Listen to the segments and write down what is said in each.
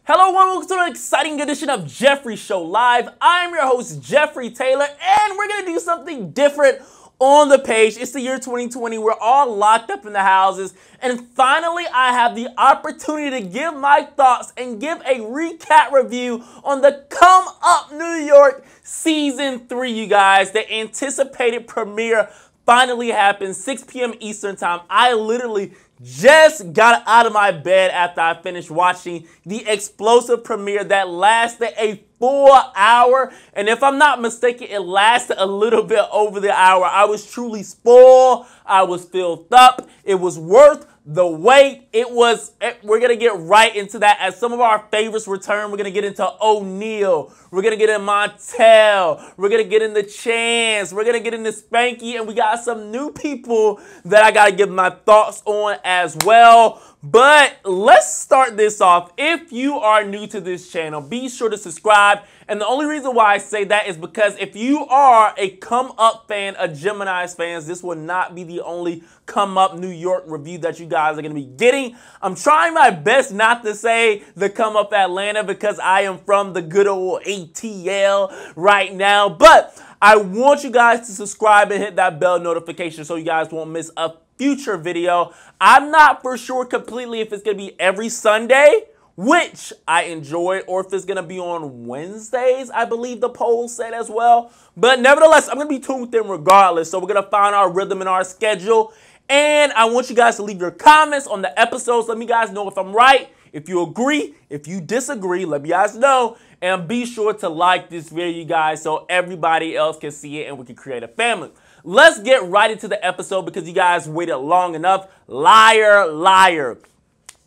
Hello, welcome to an exciting edition of Jeffrey Show Live. I'm your host, Jeffrey Taylor, and we're going to do something different on the page. It's the year 2020. We're all locked up in the houses, and finally, I have the opportunity to give my thoughts and give a recap review on the Come Up New York Season 3, you guys. The anticipated premiere finally happened, 6 p.m. Eastern Time. I literally just got out of my bed after I finished watching the explosive premiere that lasted a full hour. And if I'm not mistaken, it lasted a little bit over the hour. I was truly spoiled. I was filled up. It was worth the wait. We're going to get right into that as some of our favorites return. We're going to get into O'Neal. We're going to get in Montel. We're going to get into Chance. We're going to get into Spanky. And we got some new people that I got to give my thoughts on as well. But let's start this off. If you are new to this channel, be sure to subscribe. And the only reason why I say that is because if you are a Come Up fan, a Gemini's fans, this will not be the only Come Up New York review that you guys are going to be getting. I'm trying my best not to say the Come Up Atlanta because I am from the good old ATL right now. But I want you guys to subscribe and hit that bell notification so you guys won't miss a future video. I'm not for sure completely if it's going to be every Sunday, which I enjoy, or if it's going to be on Wednesdays, I believe the poll said as well. But nevertheless, I'm going to be tuned with them regardless. So we're going to find our rhythm and our schedule. And I want you guys to leave your comments on the episodes. Let me guys know if I'm right, if you agree, if you disagree, let me guys know. And be sure to like this video, you guys, so everybody else can see it and we can create a family. Let's get right into the episode because you guys waited long enough. Liar, liar.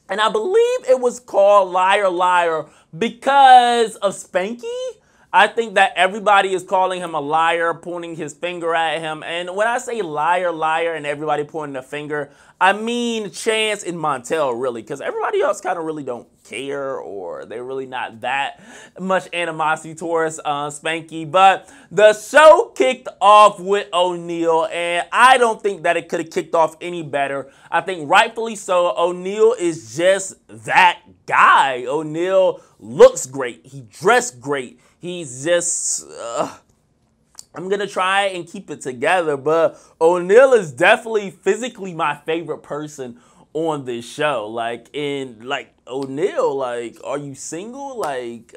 And I believe it was called Liar, Liar because of Spanky. I think that everybody is calling him a liar, pointing his finger at him. And when I say liar, liar, and everybody pointing a finger, I mean Chance and Montel, really, because everybody else kind of really don't care, or they're really not that much animosity towards Spanky. But the show kicked off with O'Neal, and I don't think that it could have kicked off any better. I think rightfully so. O'Neal is just that guy. O'Neal looks great. He dressed great. He's just, I'm going to try and keep it together, but O'Neal is definitely physically my favorite person on this show. Like O'Neal, like, are you single? Like,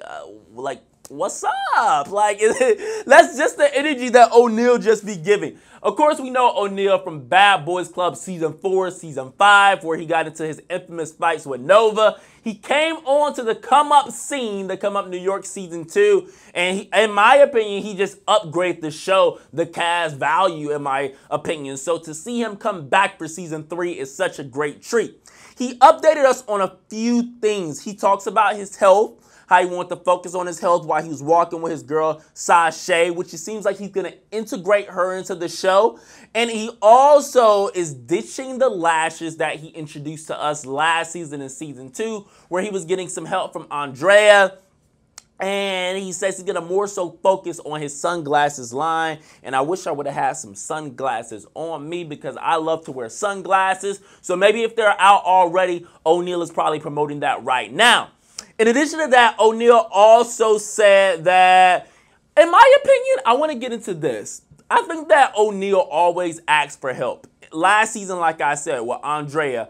what's up? Like, that's just the energy that O'Neal just be giving. Of course, we know O'Neal from Bad Boys Club Season 4, Season 5, where he got into his infamous fights with Nova. He came on to the Come Up scene, the Come Up New York Season 2, and in my opinion, he just upgraded the show, the cast value, in my opinion. So to see him come back for Season 3 is such a great treat. He updated us on a few things. He talks about his health, how he wanted to focus on his health while he was walking with his girl, Sashay, which it seems like he's going to integrate her into the show. And he also is ditching the lashes that he introduced to us last season in Season 2, where he was getting some help from Andrea. And he says he's going to more so focus on his sunglasses line. And I wish I would have had some sunglasses on me because I love to wear sunglasses. So maybe if they're out already, O'Neal is probably promoting that right now. In addition to that, O'Neal also said that, in my opinion, I want to get into this. I think that O'Neal always asks for help. Last season, like I said, with Andrea,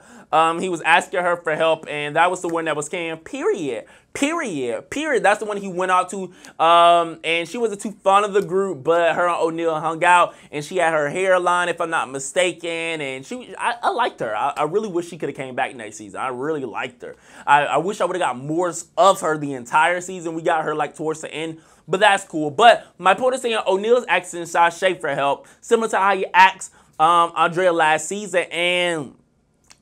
he was asking her for help, and that was the one that was came, period. That's the one he went out to, and she wasn't too fond of the group, but her and O'Neal hung out, and she had her hairline, if I'm not mistaken, and I liked her. I really wish she could have came back next season. I really liked her. I wish I would have got more of her the entire season. We got her like towards the end, but that's cool. But my point is saying O'Neal is asking Sashay for help, similar to how he asked Andrea last season, and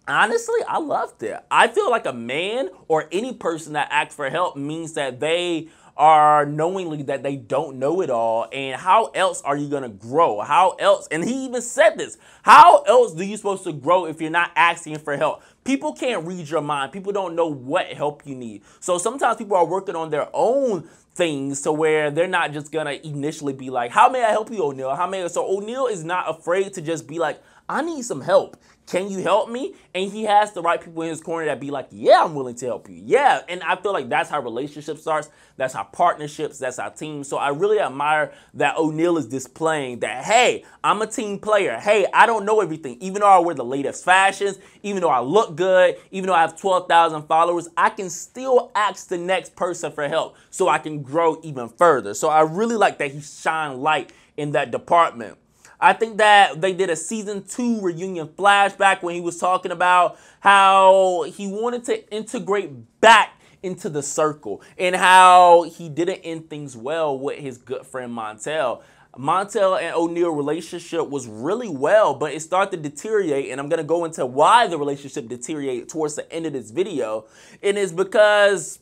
honestly, I loved it. I feel like a man or any person that asks for help means that they are knowingly that they don't know it all. And how else are you going to grow? How else? And he even said this. How else do you supposed to grow if you're not asking for help? People can't read your mind. People don't know what help you need. So sometimes people are working on their own things to where they're not just going to initially be like, how may I help you, O'Neal? So O'Neal is not afraid to just be like, I need some help. Can you help me? And he has the right people in his corner that be like, yeah, I'm willing to help you. Yeah. And I feel like that's how relationship starts. That's how partnerships, that's how teams. So I really admire that O'Neal is displaying that, hey, I'm a team player. Hey, I don't know everything. Even though I wear the latest fashions, even though I look good, even though I have 12,000 followers, I can still ask the next person for help so I can grow even further. So I really like that he shined light in that department. I think that they did a season 2 reunion flashback when he was talking about how he wanted to integrate back into the circle and how he didn't end things well with his good friend Montel. Montel and O'Neal relationship was really well, but it started to deteriorate, and I'm going to go into why the relationship deteriorated towards the end of this video. And it's because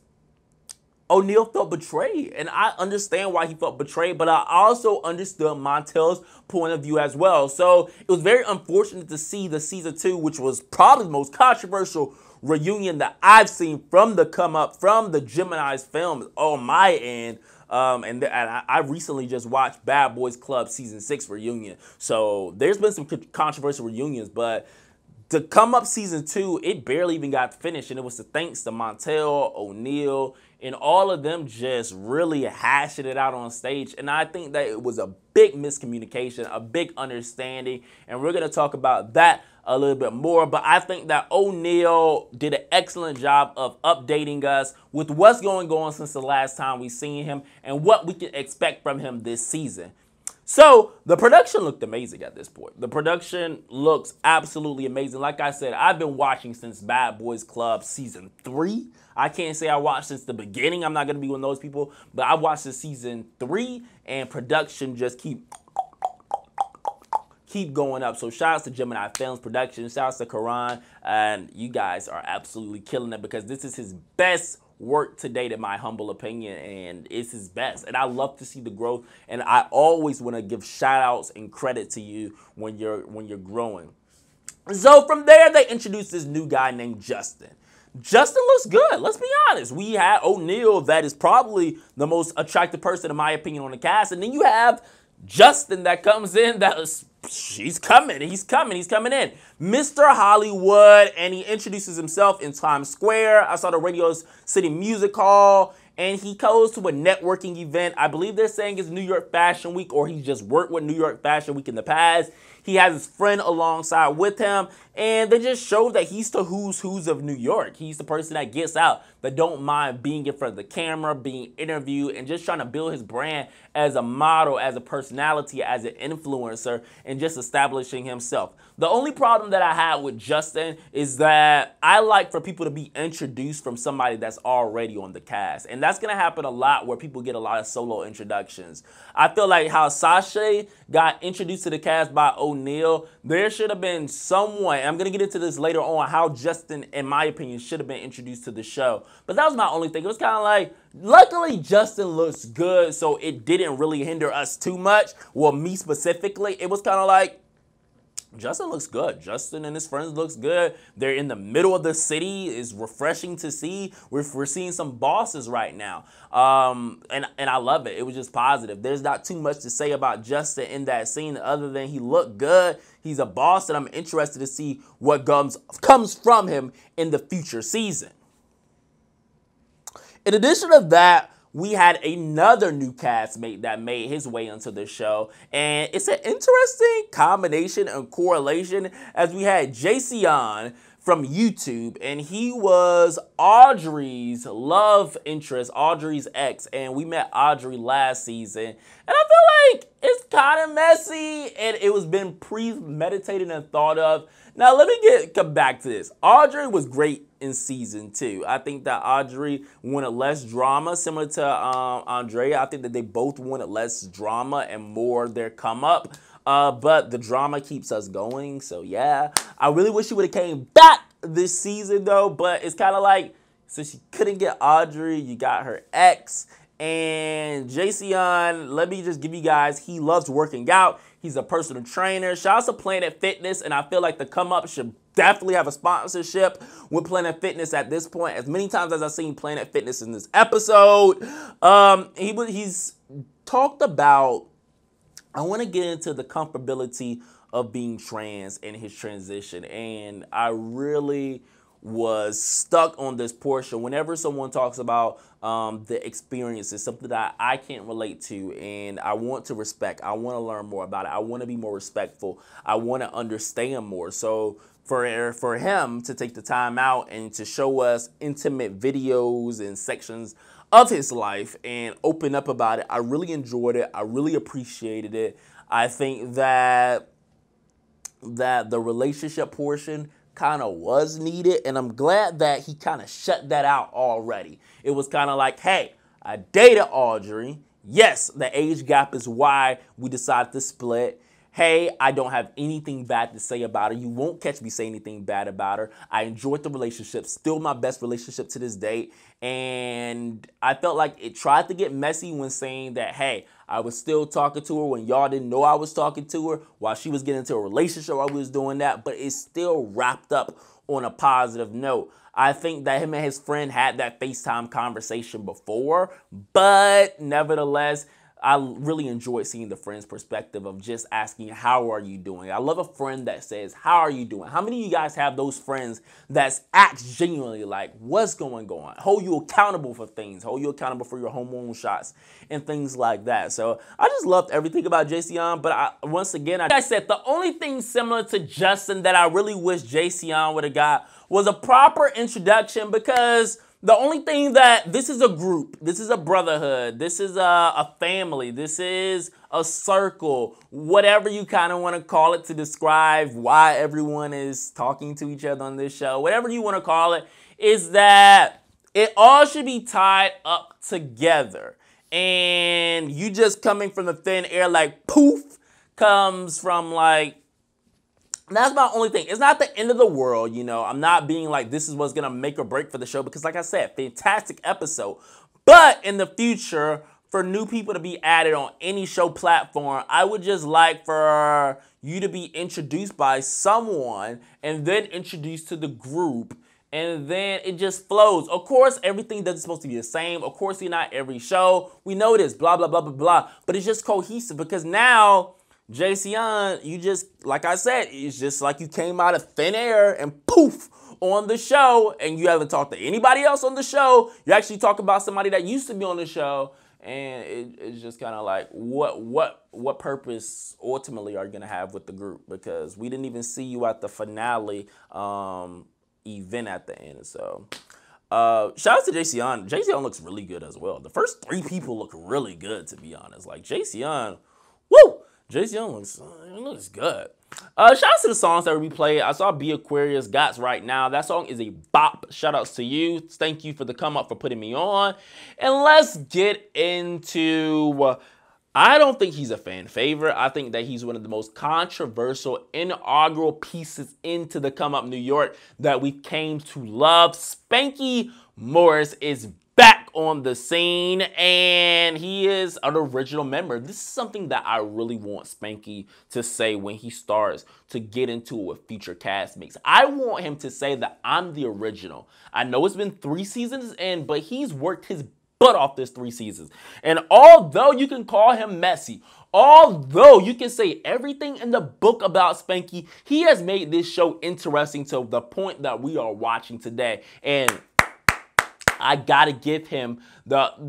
O'Neal felt betrayed, and I understand why he felt betrayed, but I also understood Montel's point of view as well. So it was very unfortunate to see the season 2, which was probably the most controversial reunion that I've seen from the come up from the Gemini Filmz on my end. And I recently just watched Bad Boys Club season 6 reunion. So there's been some controversial reunions, but to come up season 2, it barely even got finished, and it was thanks to Montel, O'Neal, and all of them just really hashing it out on stage. And I think that it was a big miscommunication, a big understanding, and we're going to talk about that a little bit more. But I think that O'Neal did an excellent job of updating us with what's going on since the last time we seen him and what we can expect from him this season. So the production looked amazing at this point. The production looks absolutely amazing. Like I said, I've been watching since Bad Boys Club season 3. I can't say I watched since the beginning. I'm not going to be one of those people, but I watched the season 3, and production just keep going up. So shout out to Gemini Filmz production. Shout out to Karan, and you guys are absolutely killing it because this is his best work to date, in my humble opinion, and it's his best. And I love to see the growth, and I always want to give shout outs and credit to you when you're growing. So from there, they introduced this new guy named Justin. Justin looks good, let's be honest. We had O'Neal, that is probably the most attractive person in my opinion on the cast, and then you have Justin that comes in, he's coming in. Mr. Hollywood, and he introduces himself in Times Square. I saw the Radio City Music Hall, and he goes to a networking event. I believe they're saying it's New York Fashion Week, or he just worked with New York Fashion Week in the past. He has his friend alongside with him, and they just show that he's the who's of New York. He's the person that gets out, that don't mind being in front of the camera, being interviewed, and just trying to build his brand as a model, as a personality, as an influencer, and just establishing himself. The only problem that I had with Justin is that I like for people to be introduced from somebody that's already on the cast. And that's going to happen a lot where people get a lot of solo introductions. I feel like how Sasha got introduced to the cast by O'Neal, there should have been someone, I'm going to get into this later on, how Justin, in my opinion, should have been introduced to the show. But that was my only thing. It was kind of like, luckily Justin looks good, so it didn't really hinder us too much. Well, me specifically, it was kind of like, Justin looks good. Justin and his friends looks good. They're in the middle of the city. It's refreshing to see. We're seeing some bosses right now. And I love it. It was just positive. There's not too much to say about Justin in that scene other than he looked good. He's a boss, and I'm interested to see what comes from him in the future season. In addition to that, we had another new castmate that made his way into the show, and it's an interesting combination and correlation as we had Jason from YouTube, and he was Audrey's love interest, Audrey's ex, and we met Audrey last season, and I feel like it's kind of messy, and it was been premeditated and thought of. Now, let me come back to this. Audrey was great in season 2. I think that Audrey wanted less drama, similar to Andrea. I think that they both wanted less drama and more their come up. But the drama keeps us going. So yeah, I really wish she would have came back this season though. But it's kind of like, since you couldn't get Audrey, you got her ex. And Jason, let me just give you guys, he loves working out. He's a personal trainer. Shout out to Planet Fitness, and I feel like the come up should definitely have a sponsorship with Planet Fitness at this point. As many times as I've seen Planet Fitness in this episode, he's talked about, I want to get into the comfortability of being trans and his transition. And I really was stuck on this portion. Whenever someone talks about the experience, it's something that I can't relate to, and I want to respect. I want to learn more about it. I want to be more respectful. I want to understand more. So for him to take the time out and to show us intimate videos and sections of his life and open up about it, I really enjoyed it. I really appreciated it. I think that the relationship portion kind of was needed, and I'm glad that he kind of shut that out already. It was kind of like, hey, I dated Audrey. Yes, the age gap is why we decided to split. Hey, I don't have anything bad to say about her. You won't catch me say anything bad about her. I enjoyed the relationship, still my best relationship to this date. And I felt like it tried to get messy when saying that, hey, I was still talking to her when y'all didn't know I was talking to her, while she was getting into a relationship while we was doing that, but it's still wrapped up on a positive note. I think that him and his friend had that FaceTime conversation before, but nevertheless, I really enjoyed seeing the friend's perspective of just asking, how are you doing? I love a friend that says, how are you doing? How many of you guys have those friends that acts genuinely like, what's going on? Hold you accountable for things, hold you accountable for your hormone shots and things like that. So I just loved everything about Jayceon, but once again, like I said, the only thing similar to Justin that I really wish Jayceon would have got was a proper introduction, because the only thing that this is a group, this is a brotherhood, this is a family, this is a circle, whatever you kind of want to call it to describe why everyone is talking to each other on this show, whatever you want to call it, is that it all should be tied up together. And you just coming from the thin air like poof comes from like, that's my only thing. It's not the end of the world, you know. I'm not being like this is what's going to make or break for the show, because like I said, fantastic episode. But in the future, for new people to be added on any show platform, I would just like for you to be introduced by someone and then introduced to the group, and then it just flows. Of course, everything doesn't supposed to be the same. Of course, you're not every show. We know this, blah, blah, blah, blah, blah. But it's just cohesive, because now Jayceon, you just, like I said, it's just like you came out of thin air and poof on the show, and you haven't talked to anybody else on the show. You actually talk about somebody that used to be on the show, and it's just kind of like, what purpose ultimately are you gonna have with the group? Because we didn't even see you at the finale event at the end. So shout out to Jayceon. Jayceon looks really good as well. The first 3 people look really good, to be honest. Like Jayceon, woo! Jayceon looks good. Shout out to the songs that we played. I saw Be Aquarius, Gots Right Now. That song is a bop. Shout outs to you. Thank you for the come up for putting me on. And let's get into, I don't think he's a fan favorite. I think that he's one of the most controversial inaugural pieces into the Come Up New York that we came to love. Spanky Morris is back on the scene, and he is an original member. This is something that I really want Spanky to say when he starts to get into it with future castmates. I want him to say that I'm the original. I know it's been 3 seasons in, but he's worked his butt off this 3 seasons. And although you can call him messy, although you can say everything in the book about Spanky, he has made this show interesting to the point that we are watching today. And I gotta give him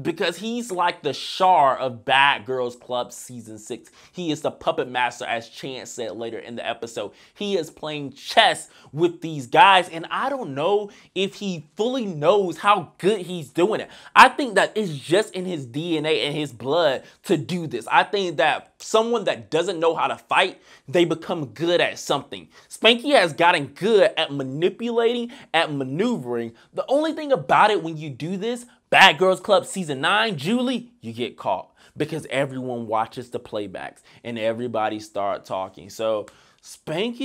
because he's like the Char of Bad Girls Club season 6. He is the puppet master, as Chance said later in the episode. He is playing chess with these guys, and I don't know if he fully knows how good he's doing it. I think that it's just in his DNA and his blood to do this. I think that someone that doesn't know how to fight, they become good at something. Spanky has gotten good at manipulating, at maneuvering. The only thing about it, when you do this, Bad Girls Club season 9, Julie, you get caught because everyone watches the playbacks and everybody start talking. So Spanky,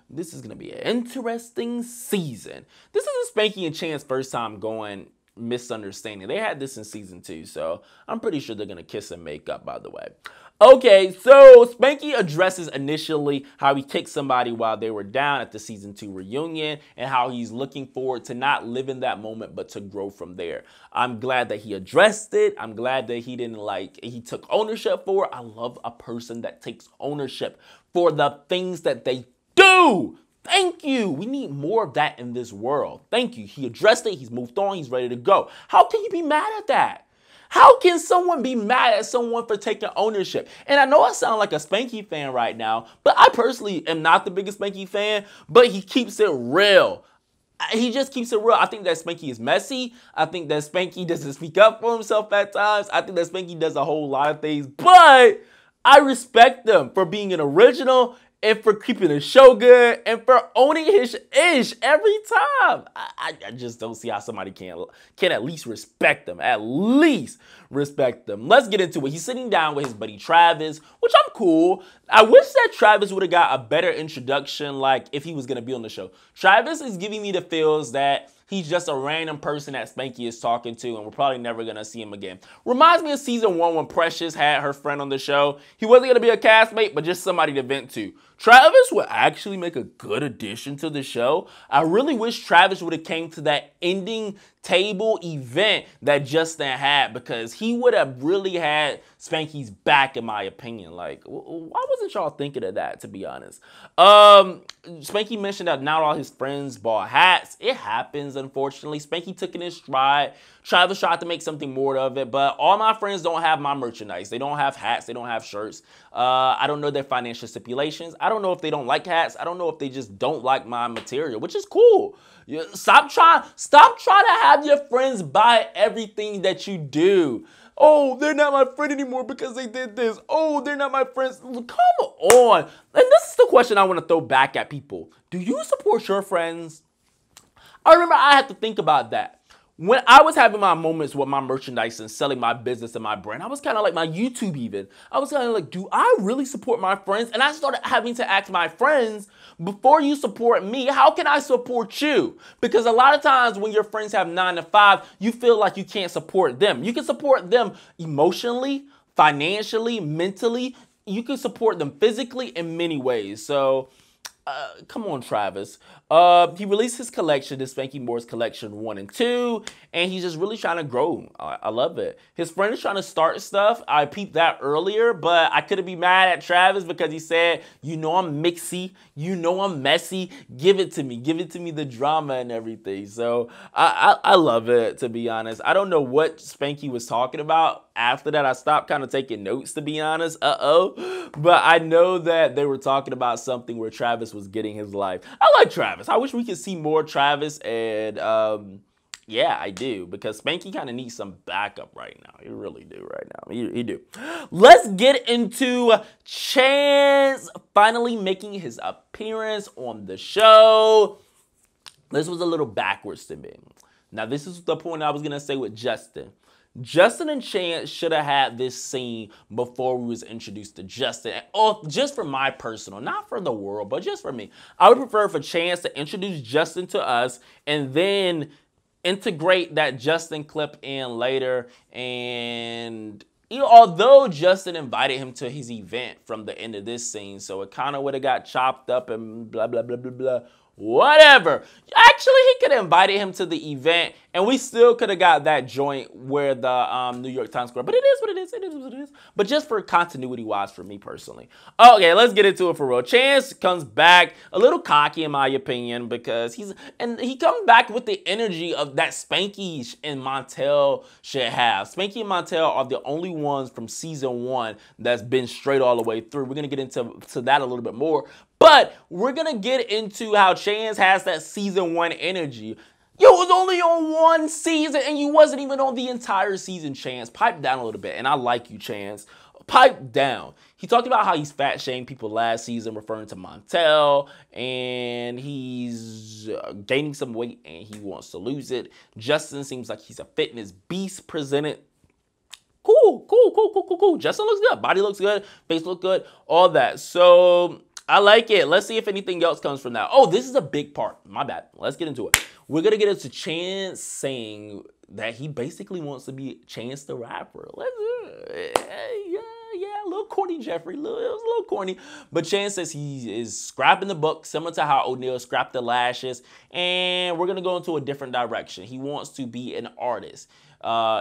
this is gonna be an interesting season. This isn't Spanky and Chan's first time going misunderstanding. They had this in season 2, so I'm pretty sure they're gonna kiss and make up, by the way. Okay, so Spanky addresses initially how he kicked somebody while they were down at the season 2 reunion and how he's looking forward to not live in that moment but to grow from there. I'm glad that he addressed it. I'm glad that he didn't he took ownership for it. I love a person that takes ownership for the things that they do. Thank you. We need more of that in this world. Thank you. He addressed it. He's moved on. He's ready to go. How can you be mad at that? How can someone be mad at someone for taking ownership? And I know I sound like a Spanky fan right now, but I personally am not the biggest Spanky fan, but he keeps it real. He just keeps it real. I think that Spanky is messy. I think that Spanky doesn't speak up for himself at times. I think that Spanky does a whole lot of things, but I respect them for being an original and for keeping the show good and for owning his ish every time. I just don't see how somebody can at least respect them. At least respect them. Let's get into it. He's sitting down with his buddy Travis, which I'm cool. I wish that Travis would have got a better introduction, like if he was going to be on the show. Travis is giving me the feels that he's just a random person that Spanky is talking to, and we're probably never going to see him again. Reminds me of season 1 when Precious had her friend on the show. He wasn't going to be a castmate, but just somebody to vent to. Travis would actually make a good addition to the show. I really wish Travis would have came to that ending table event that Justin had, because he would have really had Spanky's back, in my opinion. Like, why wasn't y'all thinking of that, to be honest? Spanky mentioned that not all his friends bought hats. It happens, unfortunately. Spanky took it in stride. Travis tried to make something more of it, but all my friends don't have my merchandise. They don't have hats. They don't have shirts. I don't know their financial stipulations. I don't know if they don't like hats. I don't know if they just don't like my material, which is cool. Stop trying to have your friends buy everything that you do. Oh, they're not my friend anymore because they did this. Oh, they're not my friends. Come on. And this is the question I want to throw back at people. Do you support your friends? I remember I had to think about that. When I was having my moments with my merchandise and selling my business and my brand, I was kind of like my YouTube even. I was kind of like, do I really support my friends? And I started having to ask my friends, before you support me, how can I support you? Because a lot of times when your friends have 9 to 5, you feel like you can't support them. You can support them emotionally, financially, mentally. You can support them physically in many ways. So come on, Travis. He released his collection, this Spanky Moore's collection 1 and 2, and he's just really trying to grow. I love it. His friend is trying to start stuff. I peeped that earlier, but I couldn't be mad at Travis because he said, you know I'm mixy, you know I'm messy, give it to me. Give it to me, the drama and everything. So I love it, to be honest. I don't know what Spanky was talking about. After that, I stopped kind of taking notes, to be honest. But I know that they were talking about something where Travis was getting his life. I like Travis. I wish we could see more Travis, and yeah, I do, because Spanky kind of needs some backup right now. He really do right now. He do. Let's get into Chance finally making his appearance on the show. This was a little backwards to me. Now, this is the point I was going to say with Justin. Justin and Chance should have had this scene before we was introduced to Justin. Oh, just for my personal, not for the world, but just for me. I would prefer for Chance to introduce Justin to us and then integrate that Justin clip in later. And although Justin invited him to his event from the end of this scene, so it kind of would have got chopped up and blah, blah, blah, blah, blah. Whatever. Actually, he could have invited him to the event, and we still could have got that joint where the New York Times Square. But it is what it is. It is what it is. But just for continuity-wise, for me personally. Okay, let's get into it for real. Chance comes back a little cocky, in my opinion, because he comes back with the energy of that Spanky and Montel should have. Spanky and Montel are the only ones from season 1 that's been straight all the way through. We're gonna get into that a little bit more. But we're going to get into how Chance has that season 1 energy. You was only on 1 season and you wasn't even on the entire season, Chance. Pipe down a little bit. And I like you, Chance. Pipe down. He talked about how he's fat shamed people last season, referring to Montel. And he's gaining some weight and he wants to lose it. Justin seems like he's a fitness beast presented. Cool. Justin looks good. Body looks good. Face looks good. All that. So I like it. Let's see if anything else comes from that. Oh, this is a big part. My bad. Let's get into it. We're going to get into Chance saying that he basically wants to be Chance the Rapper. Let's do it. Yeah, a little little corny, Jeffrey. It was a little corny. But Chance says he is scrapping the book, similar to how O'Neal scrapped the lashes. And we're going to go into a different direction. He wants to be an artist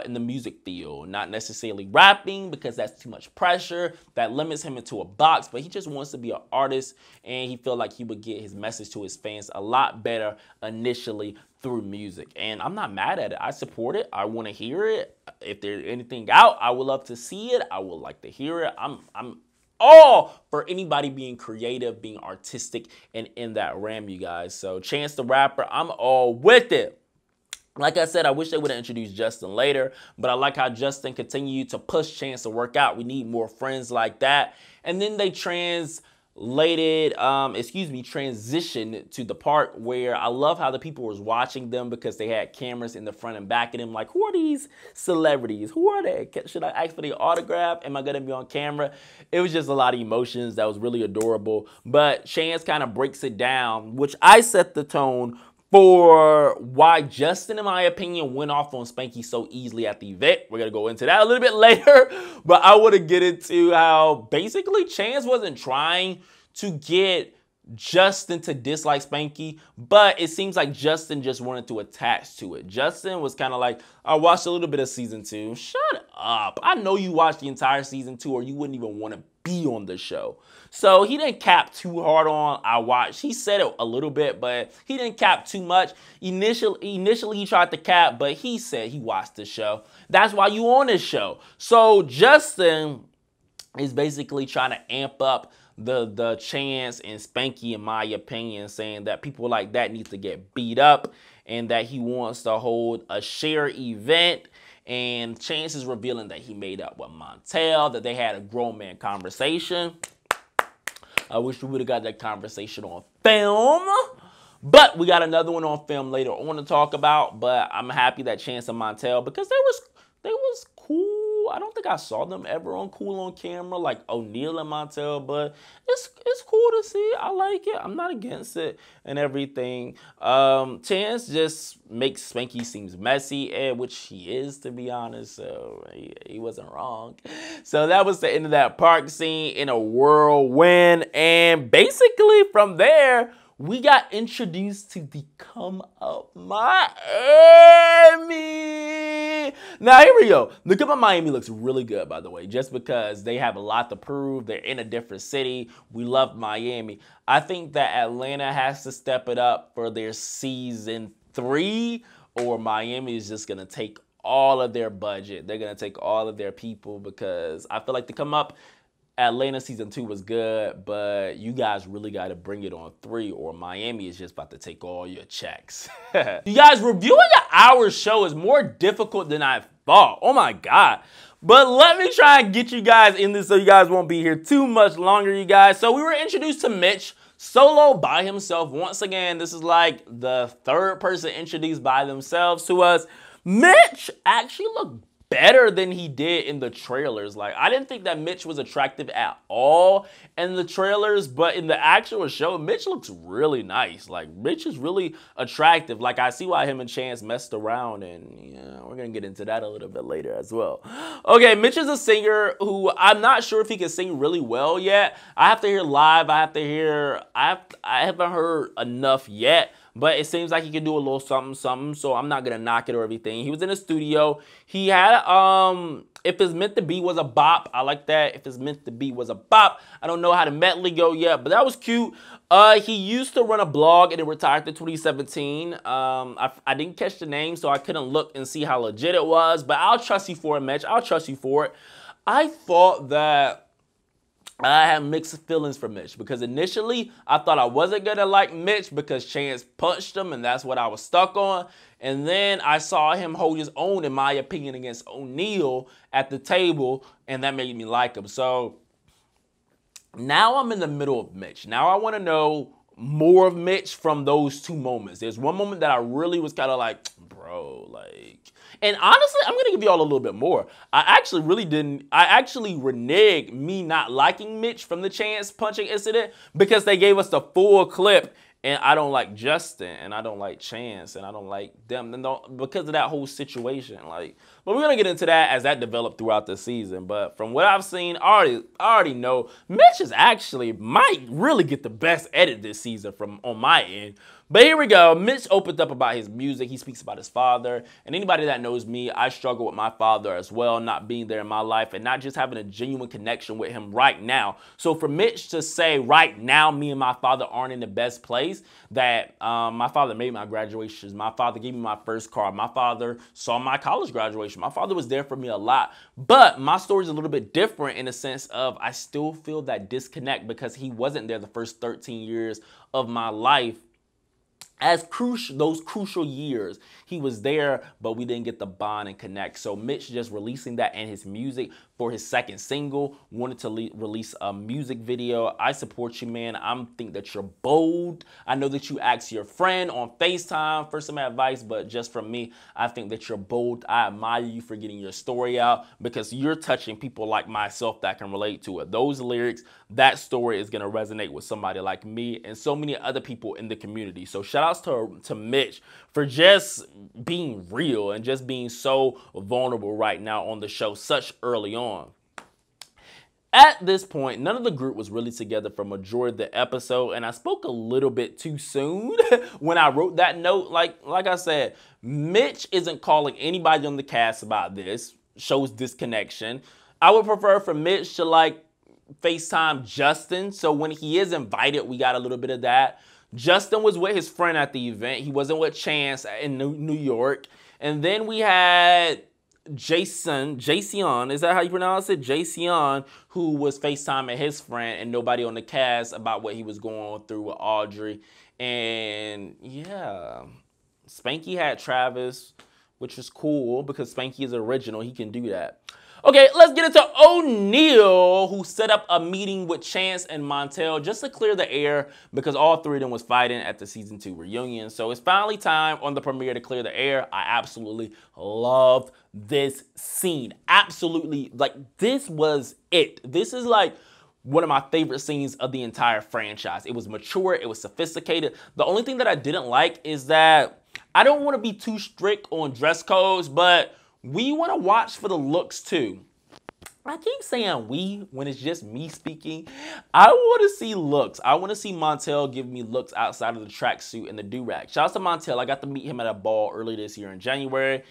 in the music field, not necessarily rapping because that's too much pressure. That limits him into a box, but he just wants to be an artist, and he felt like he would get his message to his fans a lot better initially through music. And I'm not mad at it. I support it. I want to hear it. If there's anything out, I would love to see it. I would like to hear it. I'm all for anybody being creative, being artistic, and in that realm, you guys. So Chance the Rapper, I'm all with it. Like I said, I wish they would have introduced Justin later, but I like how Justin continued to push Chance to work out. We need more friends like that. And then they transitioned to the part where I love how the people was watching them because they had cameras in the front and back of them. Like, who are these celebrities? Who are they? Should I ask for the autograph? Am I going to be on camera? It was just a lot of emotions that was really adorable. But Chance kind of breaks it down, which I set the tone for why Justin, in my opinion, went off on Spanky so easily at the event. We're going to go into that a little bit later, but I want to get into how basically Chance wasn't trying to get Justin to dislike Spanky, but it seems like Justin just wanted to attach to it. Justin was kind of like, I watched a little bit of season 2. Shut up. I know you watched the entire season 2 or you wouldn't even want to be on the show. So he didn't cap too hard on I watched. He said it a little bit, but he didn't cap too much. Initially he tried to cap, but he said he watched the show. That's why you on this show. So Justin is basically trying to amp up the Chance and Spanky, in my opinion, saying that people like that need to get beat up and that he wants to hold a share event. And Chance is revealing that he made up with Montel, that they had a grown man conversation. I wish we would have got that conversation on film. But we got another one on film later on to talk about. But I'm happy that Chance and Montel, because they was cool. I don't think I saw them ever on cool on camera like O'Neal and Montel, but it's cool to see. I like it. I'm not against it and everything. Chance just makes Spanky seems messy, and which he is, to be honest. So he wasn't wrong. So that was the end of that park scene in a whirlwind, and basically from there, we got introduced to the Come Up Miami. Now, here we go. The Come Up Miami looks really good, by the way, just because they have a lot to prove. They're in a different city. We love Miami. I think that Atlanta has to step it up for their season 3, or Miami is just going to take all of their budget. They're going to take all of their people, because I feel like the Come Up Atlanta season 2 was good, but you guys really got to bring it on 3, or Miami is just about to take all your checks. You guys, reviewing an hour show is more difficult than I thought. Oh my God. But let me try and get you guys in this so you guys won't be here too much longer, you guys. So we were introduced to Mitch solo by himself. Once again, this is like the 3rd person introduced by themselves to us. Mitch actually looked better than he did in the trailers. Like, I didn't think that Mitch was attractive at all in the trailers, but in the actual show, Mitch looks really nice. Like, Mitch is really attractive. Like, I see why him and Chance messed around, and yeah, we're gonna get into that a little bit later as well. Okay, Mitch is a singer who I'm not sure if he can sing really well yet. I have to hear live. I haven't heard enough yet. But it seems like he can do a little something, something, so I'm not going to knock it or everything. He was in a studio. He had, If It's Meant to Be was a bop. I like that. If It's Meant to Be was a bop. I don't know how the medley go yet, but that was cute. He used to run a blog and it retired in 2017. I didn't catch the name, so I couldn't look and see how legit it was, but I'll trust you for it, Mitch. I'll trust you for it. I thought that I had mixed feelings for Mitch, because initially I thought I wasn't going to like Mitch because Chance punched him, and that's what I was stuck on. And then I saw him hold his own, in my opinion, against O'Neal at the table, and that made me like him. So now I'm in the middle of Mitch. Now I want to know more of Mitch from those 2 moments. There's one moment that I really was kind of like, bro, like... And honestly, I'm going to give you all a little bit more. I actually reneged me not liking Mitch from the Chance punching incident, because they gave us the full clip And I don't like Justin, and I don't like Chance, and I don't like them because of that whole situation. Like, but we're gonna get into that as that developed throughout the season. But from what I've seen, I already know Mitch is actually might really get the best edit this season from on my end. But here we go. Mitch opened up about his music. He speaks about his father. And anybody that knows me, I struggle with my father as well, not being there in my life and not just having a genuine connection with him right now. So for Mitch to say right now, me and my father aren't in the best place, that my father made my graduations. My father gave me my first car. My father saw my college graduation. My father was there for me a lot. But my story is a little bit different in the sense of I still feel that disconnect because he wasn't there the first 13 years of my life. As those crucial years, he was there, but we didn't get the bond and connect. So Mitch just releasing that in his music for his second single, wanted to release a music video. I support you, man. I think that you're bold. I know that you asked your friend on FaceTime for some advice, but just from me, I think that you're bold. I admire you for getting your story out because you're touching people like myself that can relate to it. Those lyrics, that story is going to resonate with somebody like me and so many other people in the community. So shout outs to Mitch for just being real and just being so vulnerable right now on the show such early on. At this point, none of the group was really together for majority of the episode, and I spoke a little bit too soon when I wrote that note. Like I said, Mitch isn't calling anybody on the cast about this, shows disconnection. I would prefer for Mitch to like FaceTime Justin, so when he is invited, we got a little bit of that. Justin was with his friend at the event. He wasn't with Chance in New York. And then we had Jason, is that how you pronounce it? Jason, who was FaceTiming his friend and nobody on the cast about what he was going through with Audrey. And yeah, Spanky had Travis, which was cool because Spanky is original. He can do that. Okay, let's get into O'Neal, who set up a meeting with Chance and Montel just to clear the air because all three of them was fighting at the season 2 reunion. So it's finally time on the premiere to clear the air. I absolutely loved this scene. Absolutely, like this was it. This is like one of my favorite scenes of the entire franchise. It was mature, it was sophisticated. The only thing that I didn't like is that I don't want to be too strict on dress codes, but we want to watch for the looks too. I keep saying we when it's just me speaking. I want to see looks. I want to see Montel give me looks outside of the tracksuit and the do-rag. Shout out to Montel. I got to meet him at a ball early this year in January.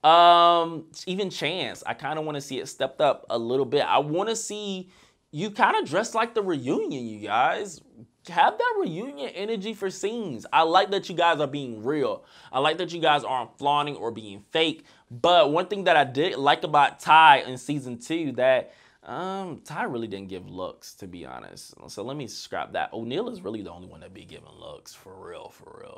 Even Chance, I kind of want to see it stepped up a little bit. I want to see you kind of dress like the reunion, you guys. Have that reunion energy for scenes. I like that you guys are being real. I like that you guys aren't flaunting or being fake. But one thing that I did like about Ty in season 2 that Ty really didn't give looks, to be honest. So let me scrap that. O'Neal is really the only one that be giving looks, for real,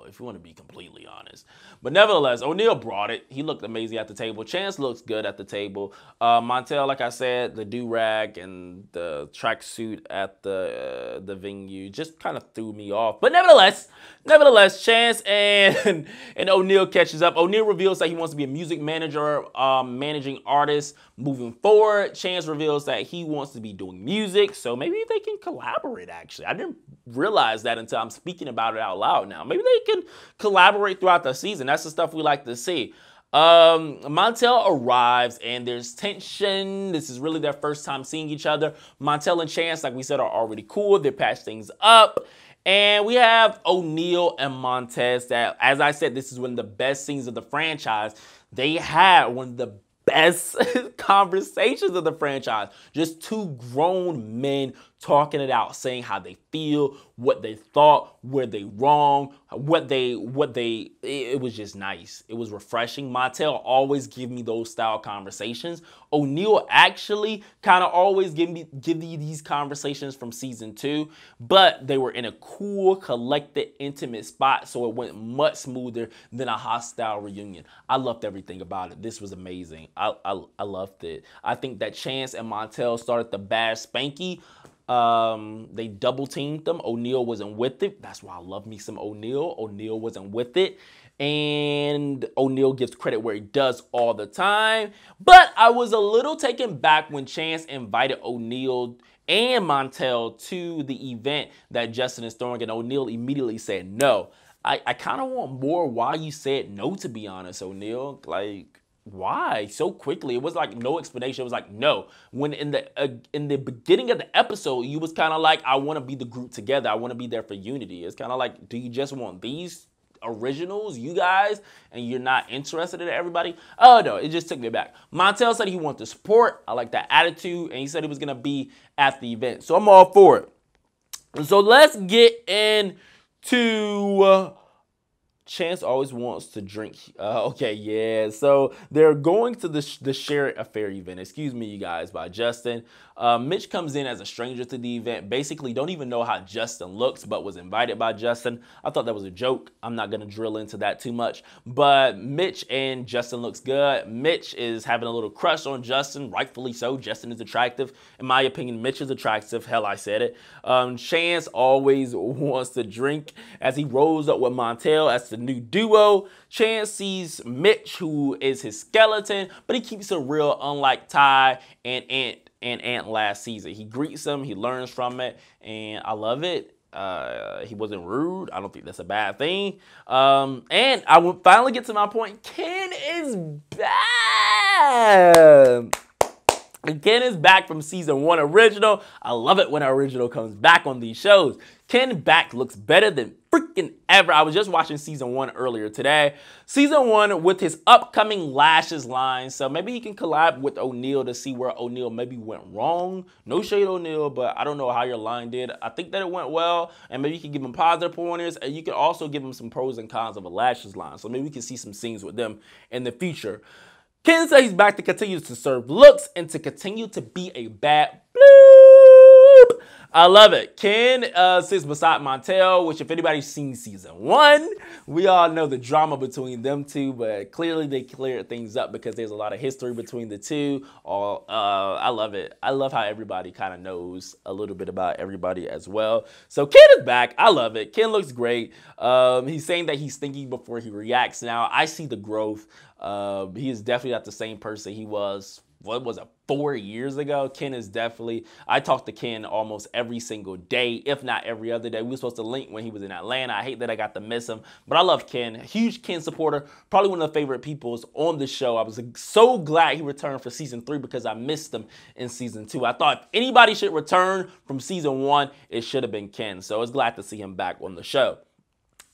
if you want to be completely honest. But nevertheless, O'Neal brought it. He looked amazing at the table. Chance looks good at the table. Montel, like I said, the do-rag and the tracksuit at the venue just kind of threw me off. But nevertheless, Chance and O'Neal catches up. O'Neal reveals that he wants to be a music manager, managing artists moving forward. Chance reveals that he wants to be doing music, so maybe they can collaborate, actually. I didn't realize that until I'm speaking about it out loud now. Maybe they can collaborate throughout the season. That's the stuff we like to see. Montel arrives and there's tension. This is really their first time seeing each other. Montel and Chance, like we said, are already cool. They patch things up. And we have O'Neal and Montez that, as I said, this is one of the best scenes of the franchise. They had one of the best conversations of the franchise. Just two grown men talking it out, saying how they feel, what they thought, were they wrong, it was just nice. It was refreshing. Montel always give me those style conversations. O'Neal actually kind of always give me these conversations from season 2, but they were in a cool, collected, intimate spot, so it went much smoother than a hostile reunion. I loved everything about it. This was amazing. I loved it. I think that Chance and Montel started to bash Spanky. They double teamed them. O'Neal wasn't with it. That's why I love me some O'Neal. O'Neal wasn't with it. And O'Neal gives credit where he does all the time. But I was a little taken back when Chance invited O'Neal and Montel to the event that Justin is throwing, and O'Neal immediately said no. I kind of want more why you said no, to be honest, O'Neal. Like, why so quickly? It was like no explanation. It was like no. When in the beginning of the episode, you was kind of like, I want to be the group together. I want to be there for unity. It's kind of like, do you just want these originals, you guys, and you're not interested in everybody? Oh no, it just took me back. Montel said he wanted the support. I like that attitude, and he said he was gonna be at the event. So I'm all for it. So let's get into Chance always wants to drink. Okay, yeah. So they're going to the Share Affair event. Excuse me, you guys, by Justin. Mitch comes in as a stranger to the event. Basically, don't even know how Justin looks, but was invited by Justin. I thought that was a joke. I'm not going to drill into that too much. But Mitch and Justin looks good. Mitch is having a little crush on Justin. Rightfully so. Justin is attractive. In my opinion, Mitch is attractive. Hell, I said it. Chance always wants to drink as he rolls up with Montel as the new duo. Chance sees Mitch, who is his skeleton, but he keeps it real, unlike Ty and Ant last season. He greets him, he learns from it, and I love it. He wasn't rude. I don't think that's a bad thing. And I will finally get to my point. Ken is back. Ken is back from season 1 original. I love it when an original comes back on these shows. Ken back looks better than freaking ever. I was just watching season 1 earlier today. Season 1 with his upcoming Lashes line. So maybe he can collab with O'Neal to see where O'Neal maybe went wrong. No shade, O'Neal, but I don't know how your line did. I think that it went well, and maybe you can give him positive pointers, and you can also give him some pros and cons of a Lashes line. So maybe we can see some scenes with them in the future. Ken says he's back to continue to serve looks and to continue to be a bad bloop. I love it. Ken sits beside Montel, which if anybody's seen season 1, we all know the drama between them two, but clearly they cleared things up because there's a lot of history between the two. I love it. I love how everybody kind of knows a little bit about everybody as well. So Ken is back. I love it. Ken looks great. He's saying that he's thinking before he reacts now. I see the growth. He is definitely not the same person he was, what was it, 4 years ago? Ken is definitely, I talk to Ken almost every single day, if not every other day. We were supposed to link when he was in Atlanta. I hate that I got to miss him, but I love Ken. Huge Ken supporter, probably one of the favorite peoples on the show. I was so glad he returned for season 3 because I missed him in season 2. I thought if anybody should return from season 1, it should have been Ken. So I was glad to see him back on the show.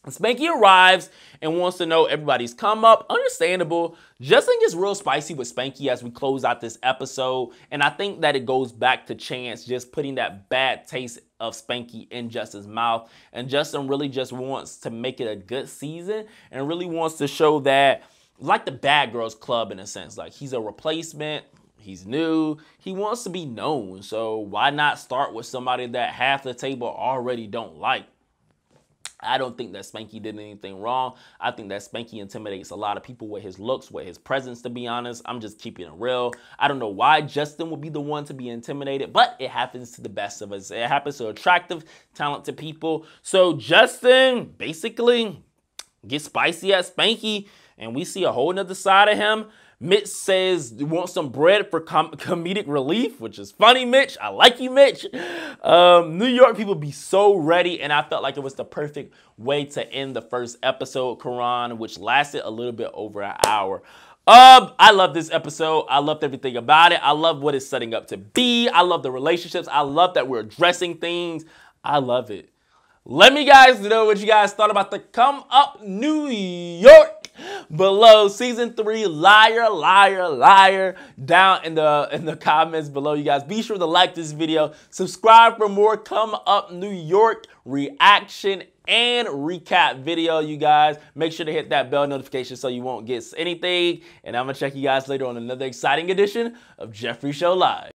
Spanky arrives and wants to know everybody's come up. Understandable. Justin gets real spicy with Spanky as we close out this episode. And I think that it goes back to Chance just putting that bad taste of Spanky in Justin's mouth. And Justin really just wants to make it a good season and really wants to show that, like the Bad Girls Club in a sense, like he's a replacement. He's new. He wants to be known. So why not start with somebody that half the table already don't like? I don't think that Spanky did anything wrong. I think that Spanky intimidates a lot of people with his looks, with his presence, to be honest. I'm just keeping it real. I don't know why Justin would be the one to be intimidated, but it happens to the best of us. It happens to attractive, talented people. So Justin basically gets spicy at Spanky, and we see a whole nother side of him. Mitch says he wants some bread for comedic relief, which is funny, Mitch. I like you, Mitch. New York people be so ready, and I felt like it was the perfect way to end the first episode, Karan, which lasted a little bit over an hour. I love this episode. I loved everything about it. I love what it's setting up to be. I love the relationships. I love that we're addressing things. I love it. Let me guys know what you guys thought about the Come Up New York below. Season 3, liar, liar, liar, down in the comments below, you guys. Be sure to like this video, subscribe for more Come Up New York reaction and recap video, you guys. Make sure to hit that bell notification so you won't miss anything. And I'm gonna check you guys later on another exciting edition of Jeffrey Show Live.